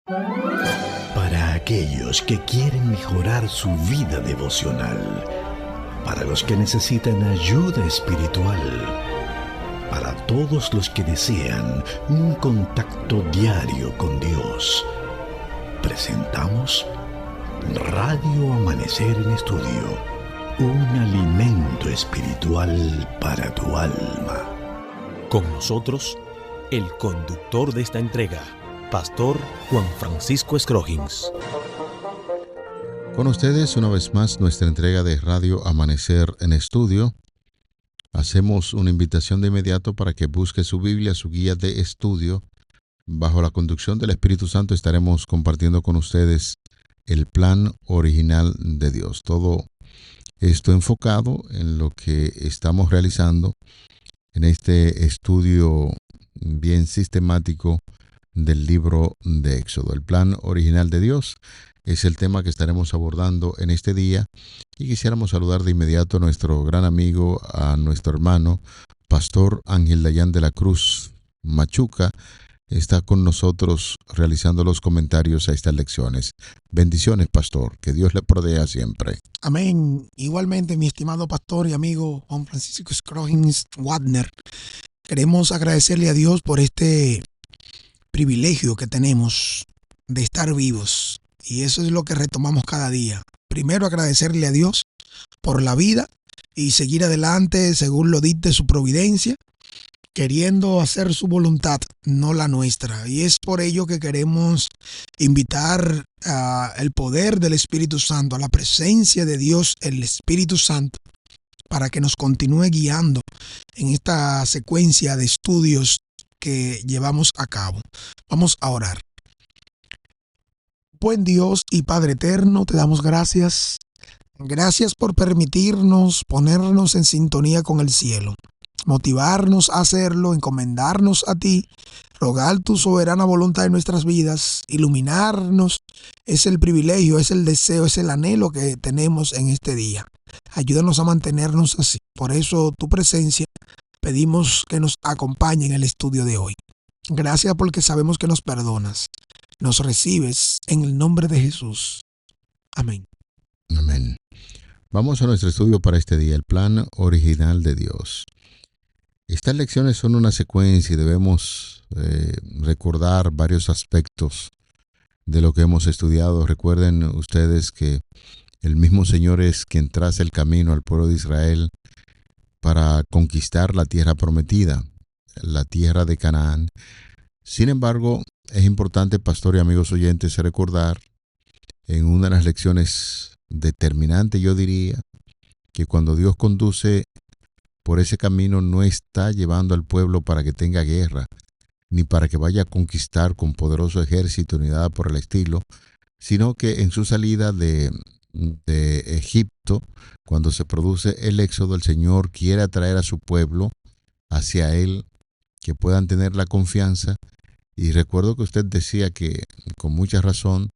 Para aquellos que quieren mejorar su vida devocional, para los que necesitan ayuda espiritual, para todos los que desean un contacto diario con Dios, presentamos Radio Amanecer en Estudio, un alimento espiritual para tu alma. Con nosotros, el conductor de esta entrega, Pastor Juan Francisco Scroggins. Con ustedes una vez más nuestra entrega de Radio Amanecer en Estudio. Hacemos una invitación de inmediato para que busque su Biblia, su guía de estudio. Bajo la conducción del Espíritu Santo estaremos compartiendo con ustedes el plan original de Dios. Todo esto enfocado en lo que estamos realizando en este estudio bien sistemático del libro de Éxodo. El plan original de Dios es el tema que estaremos abordando en este día, y quisiéramos saludar de inmediato a nuestro gran amigo, a nuestro hermano, Pastor Ángel Dayan de la Cruz Machuca. Está con nosotros realizando los comentarios a estas lecciones. Bendiciones, Pastor, que Dios le provea siempre. Amén. Igualmente, mi estimado pastor y amigo Juan Francisco Scroggins Wagner, queremos agradecerle a Dios por este privilegio que tenemos de estar vivos, y eso es lo que retomamos cada día. Primero, agradecerle a Dios por la vida y seguir adelante según lo dicte su providencia, queriendo hacer su voluntad, no la nuestra. Y es por ello que queremos invitar al poder del Espíritu Santo, a la presencia de Dios, el Espíritu Santo, para que nos continúe guiando en esta secuencia de estudios que llevamos a cabo. Vamos a orar. Buen Dios y Padre eterno, te damos gracias. Gracias por permitirnos ponernos en sintonía con el cielo, motivarnos a hacerlo, encomendarnos a ti, rogar tu soberana voluntad en nuestras vidas, iluminarnos. Es el privilegio, es el deseo, es el anhelo que tenemos en este día. Ayúdanos a mantenernos así. Por eso tu presencia pedimos que nos acompañe en el estudio de hoy. Gracias porque sabemos que nos perdonas. Nos recibes en el nombre de Jesús. Amén. Amén. Vamos a nuestro estudio para este día, el plan original de Dios. Estas lecciones son una secuencia y debemos recordar varios aspectos de lo que hemos estudiado. Recuerden ustedes que el mismo Señor es quien traza el camino al pueblo de Israel para conquistar la tierra prometida, la tierra de Canaán. Sin embargo, es importante, pastor y amigos oyentes, recordar en una de las lecciones determinantes, yo diría, que cuando Dios conduce por ese camino no está llevando al pueblo para que tenga guerra, ni para que vaya a conquistar con poderoso ejército ni nada por el estilo, sino que en su salida de Egipto, cuando se produce el éxodo, el Señor quiere atraer a su pueblo hacia Él, que puedan tener la confianza. Y recuerdo que usted decía que, con mucha razón,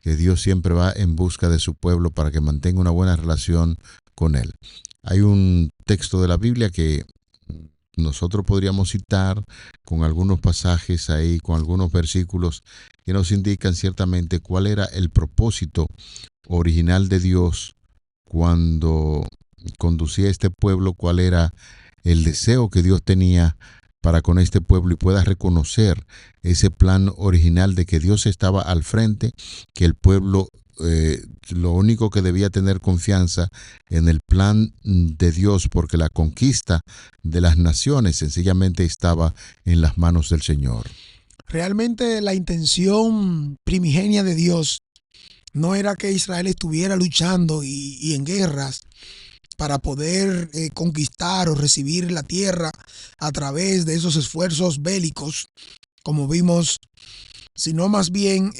que Dios siempre va en busca de su pueblo para que mantenga una buena relación con Él. Hay un texto de la Biblia que nosotros podríamos citar con algunos pasajes ahí, con algunos versículos que nos indican ciertamente cuál era el propósito original de Dios cuando conducía a este pueblo, cuál era el deseo que Dios tenía para con este pueblo, y pueda reconocer ese plan original de que Dios estaba al frente, que el pueblo lo único que debía tener confianza en el plan de Dios, porque la conquista de las naciones sencillamente estaba en las manos del Señor. Realmente la intención primigenia de Dios no era que Israel estuviera luchando y en guerras para poder conquistar o recibir la tierra a través de esos esfuerzos bélicos, como vimos, sino más bien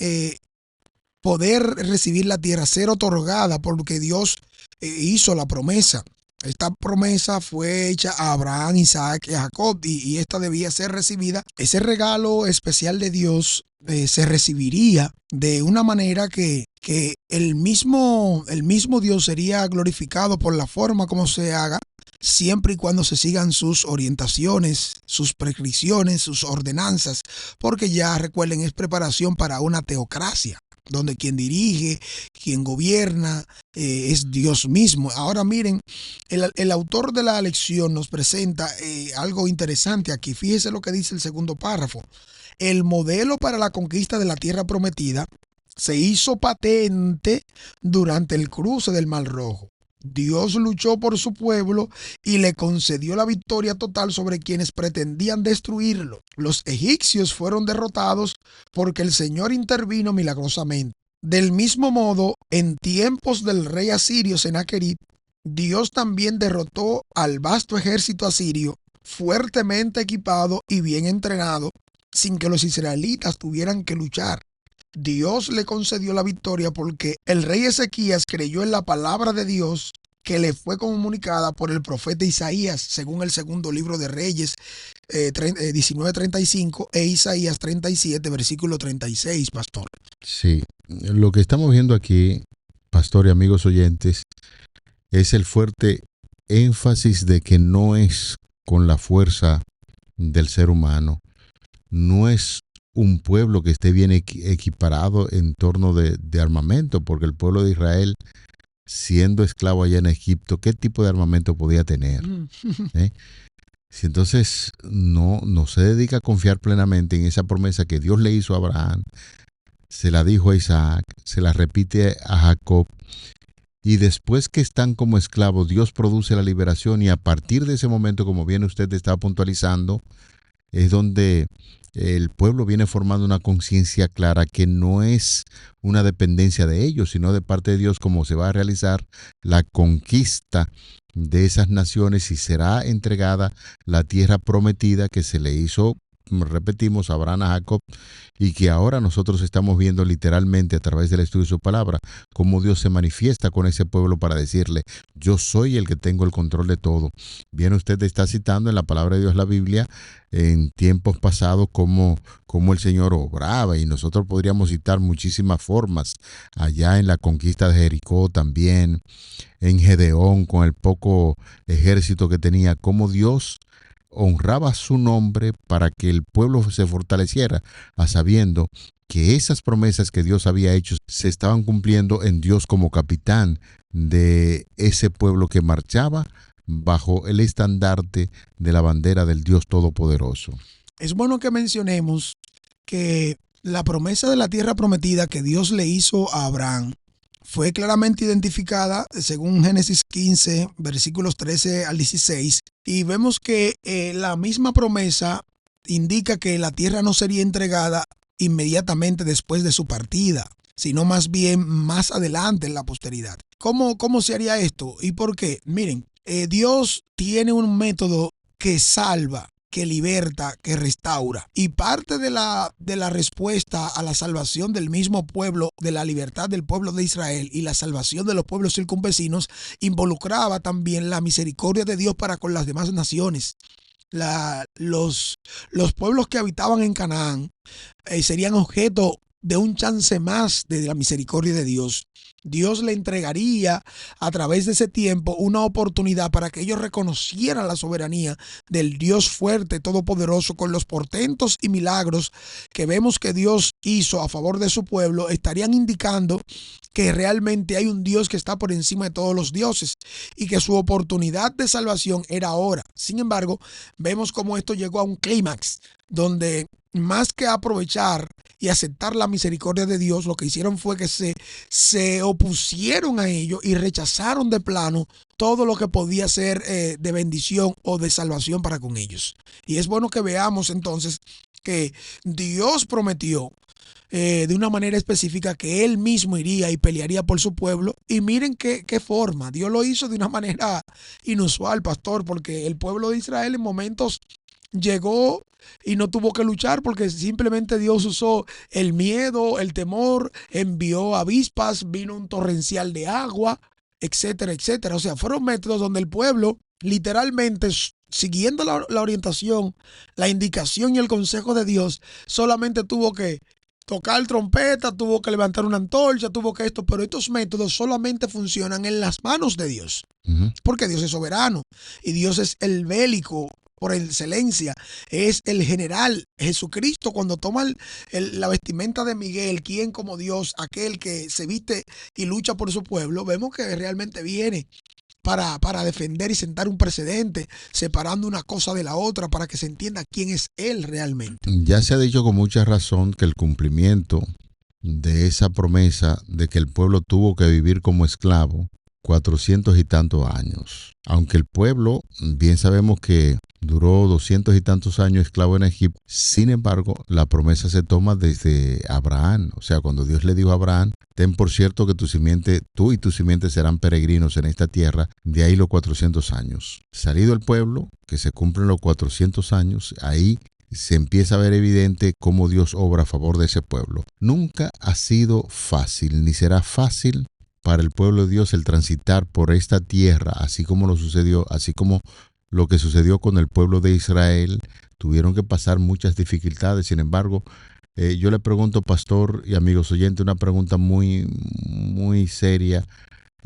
poder recibir la tierra, ser otorgada, porque Dios hizo la promesa. Esta promesa fue hecha a Abraham, Isaac y a Jacob, y esta debía ser recibida. Ese regalo especial de Dios se recibiría de una manera que el mismo Dios sería glorificado por la forma como se haga, siempre y cuando se sigan sus orientaciones, sus prescripciones, sus ordenanzas, porque ya recuerden, es preparación para una teocracia, donde quien dirige, quien gobierna, es Dios mismo. Ahora miren, el autor de la lección nos presenta algo interesante aquí. Fíjese lo que dice el segundo párrafo. El modelo para la conquista de la tierra prometida se hizo patente durante el cruce del Mar Rojo. Dios luchó por su pueblo y le concedió la victoria total sobre quienes pretendían destruirlo. Los egipcios fueron derrotados porque el Señor intervino milagrosamente. Del mismo modo, en tiempos del rey asirio Sennacherib, Dios también derrotó al vasto ejército asirio, fuertemente equipado y bien entrenado, sin que los israelitas tuvieran que luchar. Dios le concedió la victoria porque el rey Ezequías creyó en la palabra de Dios que le fue comunicada por el profeta Isaías, según el segundo libro de Reyes 19:35 e Isaías 37, versículo 36, pastor. Sí, lo que estamos viendo aquí, pastor y amigos oyentes, es el fuerte énfasis de que no es con la fuerza del ser humano, no es un pueblo que esté bien equiparado en torno de armamento, porque el pueblo de Israel, siendo esclavo allá en Egipto, ¿qué tipo de armamento podía tener? Si entonces no se dedica a confiar plenamente en esa promesa que Dios le hizo a Abraham, se la dijo a Isaac, se la repite a Jacob, y después que están como esclavos, Dios produce la liberación, y a partir de ese momento, como bien usted está puntualizando, es donde el pueblo viene formando una conciencia clara que no es una dependencia de ellos, sino de parte de Dios, como se va a realizar la conquista de esas naciones y será entregada la tierra prometida que se le hizo, repetimos, a Abraham, a Jacob, y que ahora nosotros estamos viendo literalmente a través del estudio de su palabra, cómo Dios se manifiesta con ese pueblo para decirle: yo soy el que tengo el control de todo. Bien, usted está citando en la palabra de Dios, la Biblia, en tiempos pasados, cómo el Señor obraba, y nosotros podríamos citar muchísimas formas, allá en la conquista de Jericó también, en Gedeón, con el poco ejército que tenía, cómo Dios honraba su nombre para que el pueblo se fortaleciera, a sabiendo que esas promesas que Dios había hecho se estaban cumpliendo en Dios como capitán de ese pueblo que marchaba bajo el estandarte de la bandera del Dios Todopoderoso. Es bueno que mencionemos que la promesa de la tierra prometida que Dios le hizo a Abraham fue claramente identificada según Génesis 15, versículos 13 al 16, y vemos que la misma promesa indica que la tierra no sería entregada inmediatamente después de su partida, sino más bien más adelante en la posteridad. ¿Cómo se haría esto y por qué? Miren, Dios tiene un método que salva, que liberta, que restaura. Y parte de la respuesta a la salvación del mismo pueblo, de la libertad del pueblo de Israel y la salvación de los pueblos circunvecinos, involucraba también la misericordia de Dios para con las demás naciones. Los pueblos que habitaban en Canaán serían objeto de un chance más de la misericordia de Dios. Dios le entregaría a través de ese tiempo una oportunidad para que ellos reconocieran la soberanía del Dios fuerte, todopoderoso, con los portentos y milagros que vemos que Dios hizo a favor de su pueblo. Estarían indicando que realmente hay un Dios que está por encima de todos los dioses y que su oportunidad de salvación era ahora. Sin embargo, vemos cómo esto llegó a un clímax donde, más que aprovechar y aceptar la misericordia de Dios, lo que hicieron fue que se opusieron a ello y rechazaron de plano todo lo que podía ser de bendición o de salvación para con ellos. Y es bueno que veamos entonces que Dios prometió de una manera específica que Él mismo iría y pelearía por su pueblo. Y miren qué forma. Dios lo hizo de una manera inusual, pastor, porque el pueblo de Israel en momentos llegó y no tuvo que luchar, porque simplemente Dios usó el miedo, el temor, envió avispas, vino un torrencial de agua, etcétera, etcétera. O sea, fueron métodos donde el pueblo literalmente, siguiendo la orientación, la indicación y el consejo de Dios, solamente tuvo que tocar trompeta, tuvo que levantar una antorcha, tuvo que esto, pero estos métodos solamente funcionan en las manos de Dios, porque Dios es soberano y Dios es el bélico por excelencia, es el general. Jesucristo, cuando toma la vestimenta de Miguel, quien como Dios, aquel que se viste y lucha por su pueblo, vemos que realmente viene para defender y sentar un precedente, separando una cosa de la otra para que se entienda quién es Él realmente. Ya se ha dicho con mucha razón que el cumplimiento de esa promesa de que el pueblo tuvo que vivir como esclavo 400 y tantos años. Aunque el pueblo, bien sabemos que duró 200 y tantos años esclavo en Egipto, sin embargo, la promesa se toma desde Abraham. O sea, cuando Dios le dijo a Abraham, ten por cierto que tú y tu simiente serán peregrinos en esta tierra, de ahí los 400 años. Salido el pueblo, que se cumplen los 400 años, ahí se empieza a ver evidente cómo Dios obra a favor de ese pueblo. Nunca ha sido fácil, ni será fácil para el pueblo de Dios el transitar por esta tierra, así como lo que sucedió con el pueblo de Israel. Tuvieron que pasar muchas dificultades. Sin embargo, yo le pregunto, pastor y amigos oyentes, una pregunta muy, muy seria.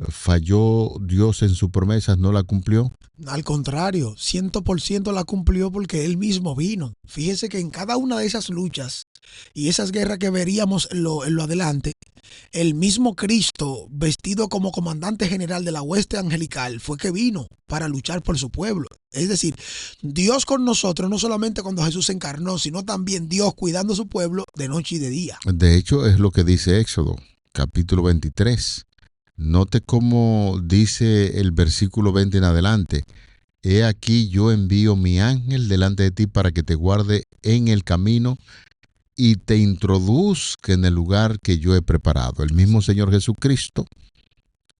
¿Falló Dios en sus promesas? ¿No la cumplió? Al contrario, 100% la cumplió porque Él mismo vino. Fíjese que en cada una de esas luchas y esas guerras que veríamos en lo adelante, el mismo Cristo, vestido como comandante general de la hueste angelical, fue que vino para luchar por su pueblo. Es decir, Dios con nosotros, no solamente cuando Jesús se encarnó, sino también Dios cuidando a su pueblo de noche y de día. De hecho, es lo que dice Éxodo, capítulo 23. Note cómo dice el versículo 20 en adelante. He aquí yo envío mi ángel delante de ti para que te guarde en el camino y te introduzca en el lugar que yo he preparado. El mismo Señor Jesucristo,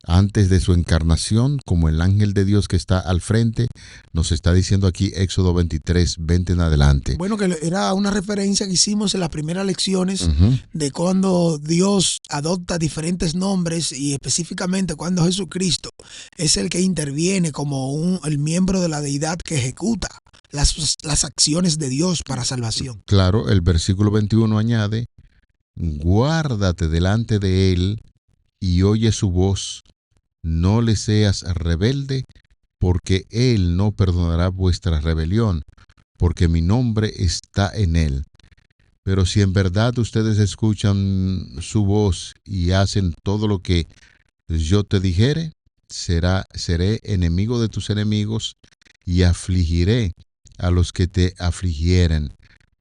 antes de su encarnación, como el ángel de Dios que está al frente, nos está diciendo aquí Éxodo 23, 20 en adelante. Bueno, que era una referencia que hicimos en las primeras lecciones de cuando Dios adopta diferentes nombres y específicamente cuando Jesucristo es el que interviene como el miembro de la deidad que ejecuta las acciones de Dios para salvación. Claro, el versículo 21 añade, guárdate delante de él y oye su voz, no le seas rebelde, porque él no perdonará vuestra rebelión, porque mi nombre está en él. Pero si en verdad ustedes escuchan su voz y hacen todo lo que yo te dijere, seré enemigo de tus enemigos y afligiré a los que te afligieren,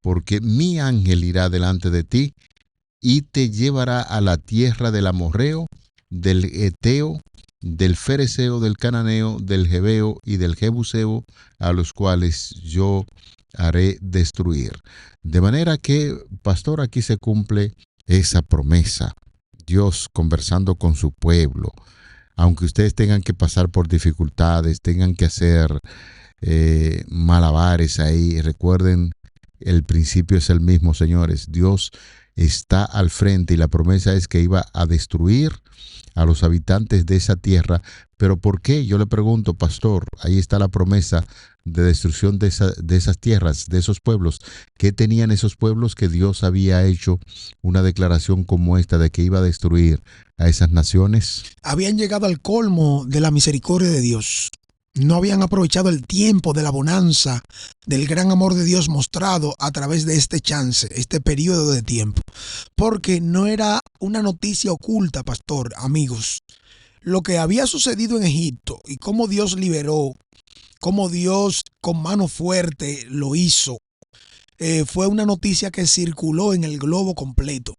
porque mi ángel irá delante de ti y te llevará a la tierra del amorreo, del eteo, del fereceo, del cananeo, del jebeo y del jebuseo, a los cuales yo haré destruir. De manera que, pastor, aquí se cumple esa promesa. Dios conversando con su pueblo. Aunque ustedes tengan que pasar por dificultades, tengan que hacer malabares ahí, recuerden, el principio es el mismo, señores. Dios está al frente y la promesa es que iba a destruir a los habitantes de esa tierra. ¿Pero por qué? Yo le pregunto, pastor, ahí está la promesa de destrucción de esas tierras, de esos pueblos. ¿Qué tenían esos pueblos que Dios había hecho una declaración como esta de que iba a destruir a esas naciones? Habían llegado al colmo de la misericordia de Dios. No habían aprovechado el tiempo de la bonanza, del gran amor de Dios mostrado a través de este chance, este periodo de tiempo. Porque no era una noticia oculta, pastor, amigos. Lo que había sucedido en Egipto y cómo Dios liberó, cómo Dios con mano fuerte lo hizo, fue una noticia que circuló en el globo completo.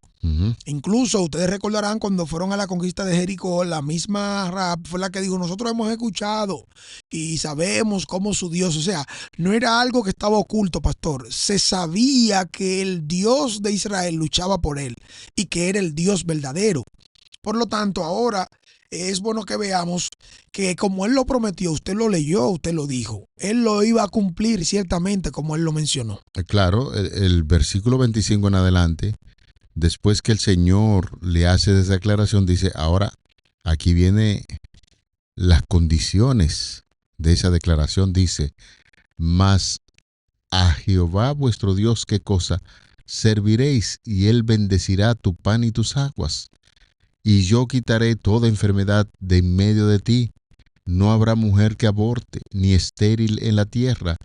Incluso ustedes recordarán cuando fueron a la conquista de Jericó, la misma Rahab fue la que dijo, nosotros hemos escuchado y sabemos cómo su Dios, o sea, no era algo que estaba oculto, pastor, se sabía que el Dios de Israel luchaba por él y que era el Dios verdadero. Por lo tanto, ahora es bueno que veamos que como él lo prometió, usted lo leyó, usted lo dijo, él lo iba a cumplir ciertamente como él lo mencionó. Claro, el versículo 25 en adelante, después que el Señor le hace esa declaración, dice, ahora aquí viene las condiciones de esa declaración, dice, mas a Jehová vuestro Dios, ¿qué cosa? serviréis, y él bendecirá tu pan y tus aguas. Y yo quitaré toda enfermedad de en medio de ti. No habrá mujer que aborte, ni estéril en la tierra,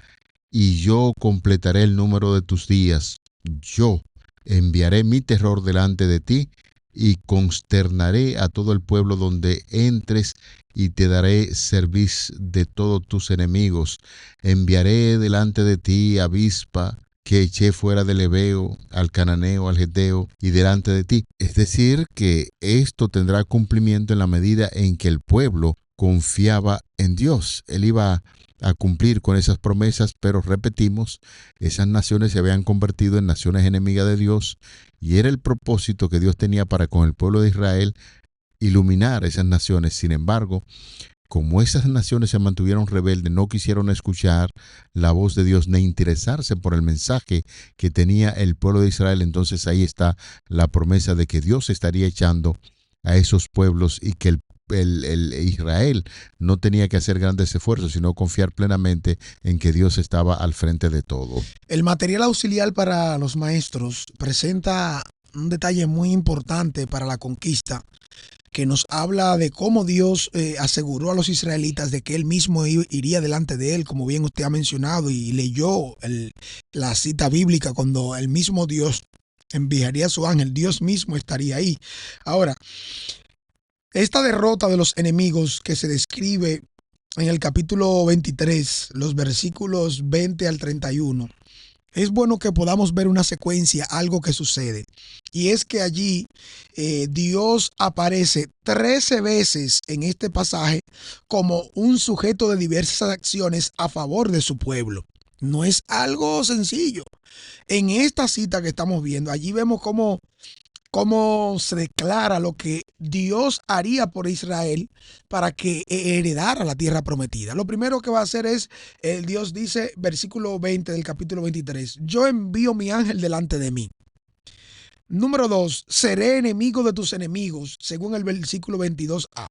y yo completaré el número de tus días. Yo enviaré mi terror delante de ti, y consternaré a todo el pueblo donde entres, y te daré cerviz de todos tus enemigos. Enviaré delante de ti avispa, que eché fuera del Ebeo, al Cananeo, al Geteo, y delante de ti. Es decir, que esto tendrá cumplimiento en la medida en que el pueblo confiaba en Dios. Él iba a cumplir con esas promesas, pero repetimos, esas naciones se habían convertido en naciones enemigas de Dios, y era el propósito que Dios tenía para con el pueblo de Israel, iluminar esas naciones. Sin embargo, como esas naciones se mantuvieron rebeldes, no quisieron escuchar la voz de Dios ni interesarse por el mensaje que tenía el pueblo de Israel, entonces ahí está la promesa de que Dios estaría echando a esos pueblos, y que el Israel no tenía que hacer grandes esfuerzos, sino confiar plenamente en que Dios estaba al frente de todo. El material auxiliar para los maestros presenta un detalle muy importante para la conquista, que nos habla de cómo Dios aseguró a los israelitas de que Él mismo iría delante de él, como bien usted ha mencionado y leyó la cita bíblica, cuando el mismo Dios enviaría a su ángel, Dios mismo estaría ahí. Ahora, esta derrota de los enemigos que se describe en el capítulo 23, los versículos 20 al 31, es bueno que podamos ver una secuencia, algo que sucede. Y es que allí Dios aparece 13 veces en este pasaje como un sujeto de diversas acciones a favor de su pueblo. No es algo sencillo. En esta cita que estamos viendo, allí vemos cómo se declara lo que Dios haría por Israel para que heredara la tierra prometida. Lo primero que va a hacer es, Dios dice, versículo 20 del capítulo 23, yo envío mi ángel delante de mí. Número 2, seré enemigo de tus enemigos, según el versículo 22a.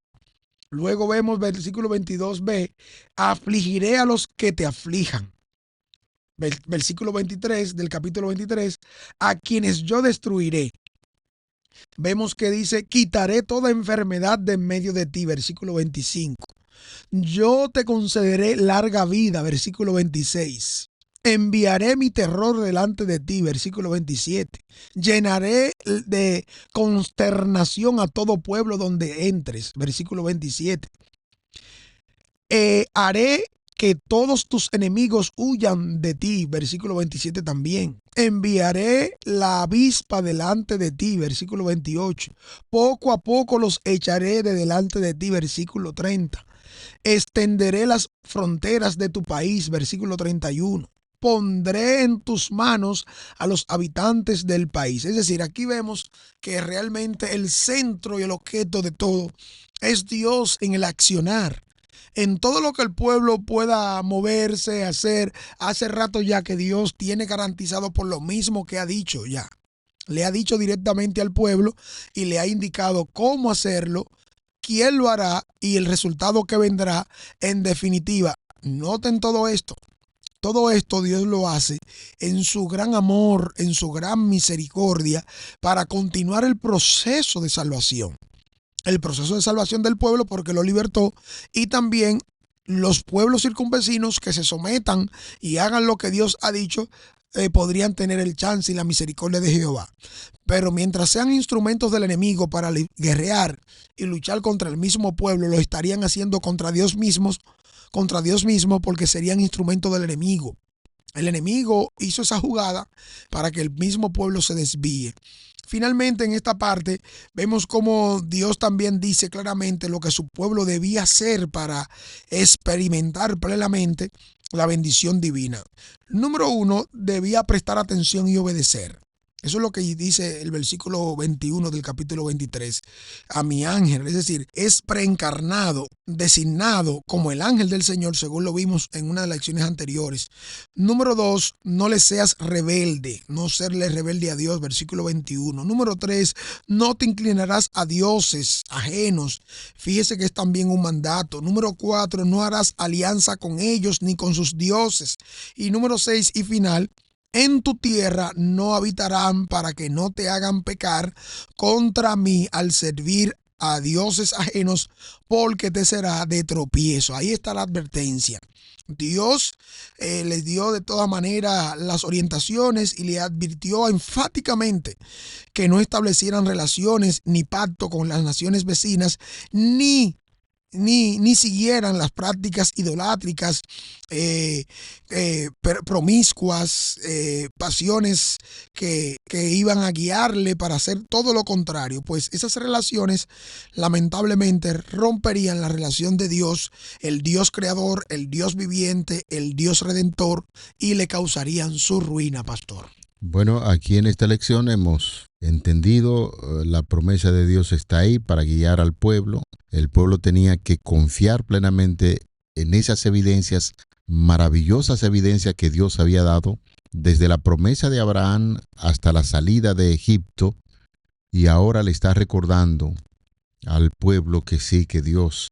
Luego vemos versículo 22b, afligiré a los que te aflijan. Versículo 23 del capítulo 23, a quienes yo destruiré. Vemos que dice, quitaré toda enfermedad de en medio de ti, versículo 25. Yo te concederé larga vida, versículo 26. Enviaré mi terror delante de ti, versículo 27. Llenaré de consternación a todo pueblo donde entres, versículo 27. Haré que todos tus enemigos huyan de ti, versículo 27 también. Enviaré la avispa delante de ti, versículo 28. Poco a poco los echaré de delante de ti, versículo 30. Extenderé las fronteras de tu país, versículo 31. Pondré en tus manos a los habitantes del país. Es decir, aquí vemos que realmente el centro y el objeto de todo es Dios en el accionar. En todo lo que el pueblo pueda moverse, hacer, hace rato ya que Dios tiene garantizado por lo mismo que ha dicho ya. Le ha dicho directamente al pueblo y le ha indicado cómo hacerlo, quién lo hará y el resultado que vendrá. En definitiva, noten todo esto. Todo esto Dios lo hace en su gran amor, en su gran misericordia, para continuar el proceso de salvación. El proceso de salvación del pueblo, porque lo libertó, y también los pueblos circunvecinos que se sometan y hagan lo que Dios ha dicho, podrían tener el chance y la misericordia de Jehová. Pero mientras sean instrumentos del enemigo para guerrear y luchar contra el mismo pueblo, lo estarían haciendo contra Dios mismo, porque serían instrumentos del enemigo. El enemigo hizo esa jugada para que el mismo pueblo se desvíe. Finalmente, en esta parte, vemos cómo Dios también dice claramente lo que su pueblo debía hacer para experimentar plenamente la bendición divina. Número 1, debía prestar atención y obedecer. Eso es lo que dice el versículo 21 del capítulo 23. A mi ángel, es decir, es preencarnado, designado como el ángel del Señor, según lo vimos en una de las lecciones anteriores. Número 2, no le seas rebelde, no serle rebelde a Dios, versículo 21. Número 3, no te inclinarás a dioses ajenos. Fíjese que es también un mandato. Número 4, no harás alianza con ellos ni con sus dioses. Y número 6 y final, en tu tierra no habitarán para que no te hagan pecar contra mí al servir a dioses ajenos, porque te será de tropiezo. Ahí está la advertencia. Dios les dio de todas maneras las orientaciones y le advirtió enfáticamente que no establecieran relaciones ni pacto con las naciones vecinas, ni siguieran las prácticas idolátricas, promiscuas, pasiones que iban a guiarle para hacer todo lo contrario. Pues esas relaciones lamentablemente romperían la relación de Dios, el Dios creador, el Dios viviente, el Dios redentor, y le causarían su ruina, pastor. Bueno, aquí en esta lección hemos entendido la promesa de Dios está ahí para guiar al pueblo. El pueblo tenía que confiar plenamente en esas evidencias, maravillosas evidencias que Dios había dado, desde la promesa de Abraham hasta la salida de Egipto, y ahora le está recordando al pueblo que sí, que Dios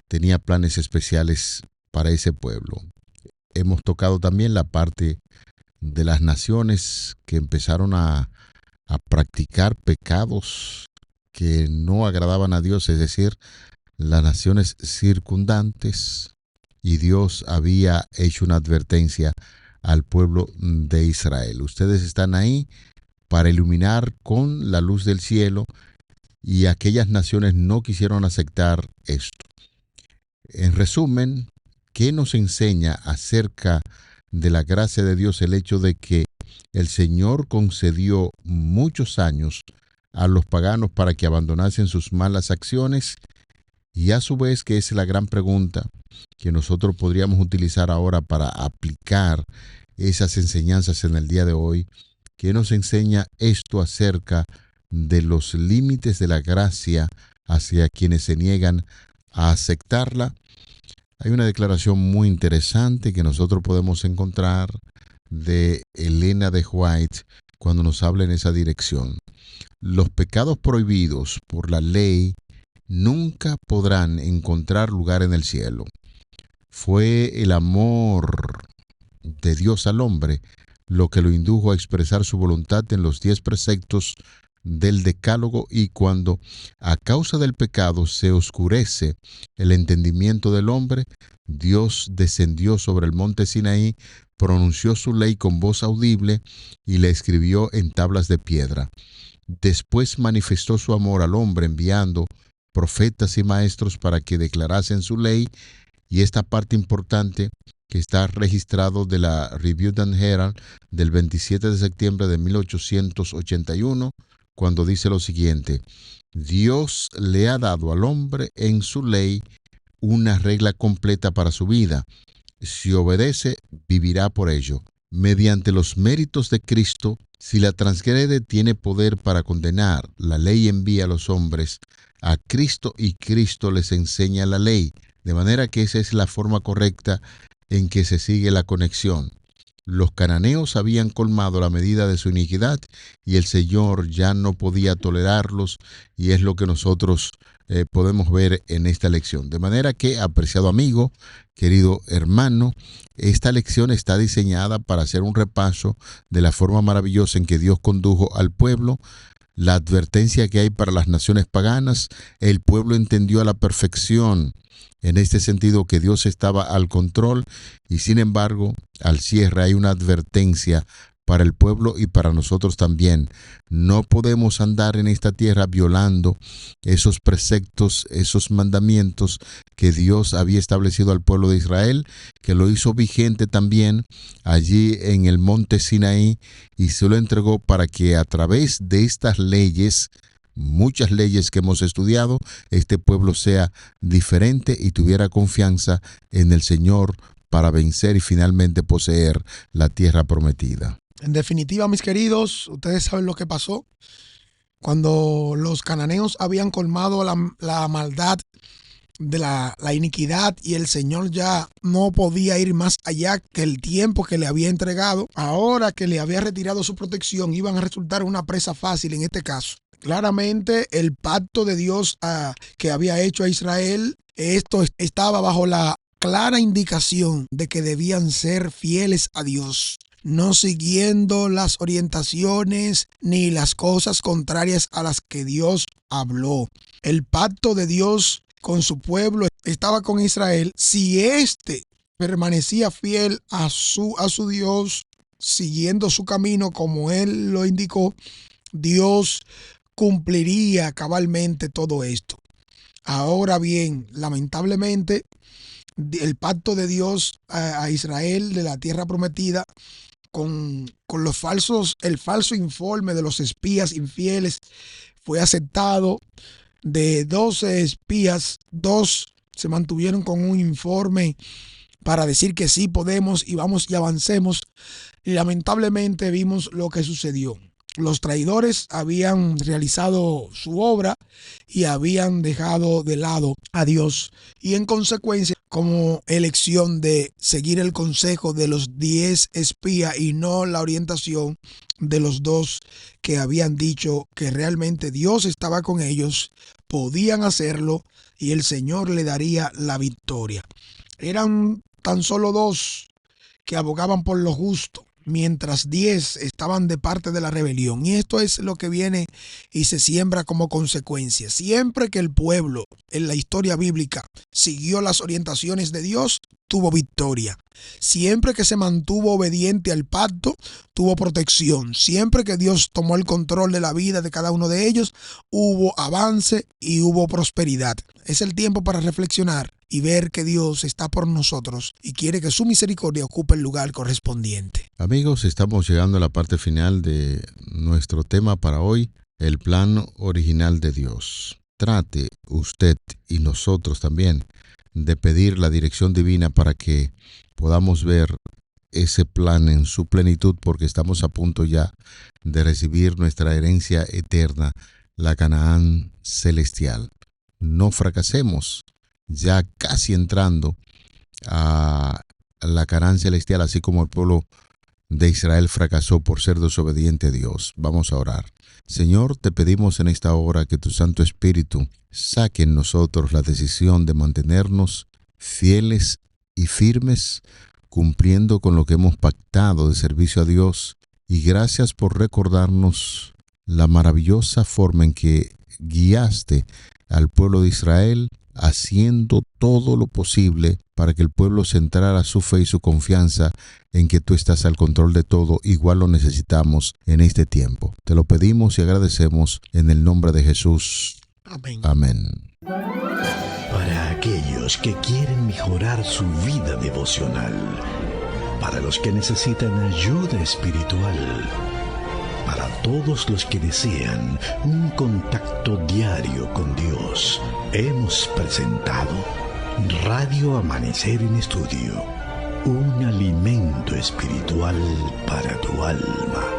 tenía planes especiales para ese pueblo. Hemos tocado también la parte de las naciones que empezaron a practicar pecados que no agradaban a Dios, es decir, las naciones circundantes, y Dios había hecho una advertencia al pueblo de Israel. Ustedes están ahí para iluminar con la luz del cielo, y aquellas naciones no quisieron aceptar esto. En resumen, ¿qué nos enseña acerca de la gracia de Dios el hecho de que el Señor concedió muchos años a los paganos para que abandonasen sus malas acciones? Y a su vez, que es la gran pregunta que nosotros podríamos utilizar ahora para aplicar esas enseñanzas en el día de hoy, ¿qué nos enseña esto acerca de los límites de la gracia hacia quienes se niegan a aceptarla? Hay una declaración muy interesante que nosotros podemos encontrar de Elena de White cuando nos habla en esa dirección. Los pecados prohibidos por la ley nunca podrán encontrar lugar en el cielo. Fue el amor de Dios al hombre lo que lo indujo a expresar su voluntad en los 10 preceptos del Decálogo, y cuando a causa del pecado se oscurece el entendimiento del hombre, Dios descendió sobre el monte Sinaí, pronunció su ley con voz audible y la escribió en tablas de piedra. Después manifestó su amor al hombre enviando profetas y maestros para que declarasen su ley, y esta parte importante que está registrado de la Review and Herald del 27 de septiembre de 1881, cuando dice lo siguiente: Dios le ha dado al hombre en su ley una regla completa para su vida. Si obedece, vivirá por ello. Mediante los méritos de Cristo, si la transgrede, tiene poder para condenar. La ley envía a los hombres a Cristo y Cristo les enseña la ley. De manera que esa es la forma correcta en que se sigue la conexión. Los cananeos habían colmado la medida de su iniquidad y el Señor ya no podía tolerarlos, y es lo que nosotros podemos ver en esta lección. De manera que, apreciado amigo, querido hermano, esta lección está diseñada para hacer un repaso de la forma maravillosa en que Dios condujo al pueblo, la advertencia que hay para las naciones paganas. El pueblo entendió a la perfección en este sentido que Dios estaba al control, y sin embargo, al cierre hay una advertencia para el pueblo y para nosotros también. No podemos andar en esta tierra violando esos preceptos, esos mandamientos que Dios había establecido al pueblo de Israel, que lo hizo vigente también allí en el monte Sinaí, y se lo entregó para que a través de estas leyes, muchas leyes que hemos estudiado, este pueblo sea diferente y tuviera confianza en el Señor para vencer y finalmente poseer la tierra prometida. En definitiva, mis queridos, ustedes saben lo que pasó. Cuando los cananeos habían colmado la maldad de la iniquidad, y el Señor ya no podía ir más allá que el tiempo que le había entregado, ahora que le había retirado su protección, iban a resultar una presa fácil en este caso. Claramente el pacto de Dios que había hecho a Israel, esto estaba bajo la clara indicación de que debían ser fieles a Dios. no siguiendo las orientaciones ni las cosas contrarias a las que Dios habló. El pacto de Dios con su pueblo estaba con Israel. Si éste permanecía fiel a su Dios, siguiendo su camino como Él lo indicó, Dios cumpliría cabalmente todo esto. Ahora bien, lamentablemente, el pacto de Dios a Israel de la tierra prometida con el falso informe de los espías infieles fue aceptado. De 12 espías, 2 se mantuvieron con un informe para decir que sí podemos y vamos y avancemos. Y lamentablemente vimos lo que sucedió. Los traidores habían realizado su obra y habían dejado de lado a Dios. Y en consecuencia, como elección de seguir el consejo de los 10 espías y no la orientación de los 2 que habían dicho que realmente Dios estaba con ellos, podían hacerlo y el Señor le daría la victoria. Eran tan solo 2 que abogaban por lo justo, mientras 10 estaban de parte de la rebelión. Y esto es lo que viene y se siembra como consecuencia. Siempre que el pueblo en la historia bíblica siguió las orientaciones de Dios, tuvo victoria. Siempre que se mantuvo obediente al pacto, tuvo protección. Siempre que Dios tomó el control de la vida de cada uno de ellos, hubo avance y hubo prosperidad. Es el tiempo para reflexionar y ver que Dios está por nosotros y quiere que su misericordia ocupe el lugar correspondiente. Amigos, estamos llegando a la parte final de nuestro tema para hoy, el plan original de Dios. Trate usted y nosotros también de pedir la dirección divina para que podamos ver ese plan en su plenitud, porque estamos a punto ya de recibir nuestra herencia eterna, la Canaán celestial. No fracasemos, ya casi entrando a la Canaán celestial, así como el pueblo de Israel fracasó por ser desobediente a Dios. Vamos a orar. Señor, te pedimos en esta hora que tu Santo Espíritu saque en nosotros la decisión de mantenernos fieles y firmes, cumpliendo con lo que hemos pactado de servicio a Dios. Y gracias por recordarnos la maravillosa forma en que guiaste al pueblo de Israel, haciendo todo lo posible para que el pueblo centrara su fe y su confianza en que tú estás al control de todo. Igual lo necesitamos en este tiempo. Te lo pedimos y agradecemos en el nombre de Jesús. Amén. Amén. Para aquellos que quieren mejorar su vida devocional, para los que necesitan ayuda espiritual, para todos los que desean un contacto diario con Dios, hemos presentado Radio Amanecer en Estudio, un alimento espiritual para tu alma.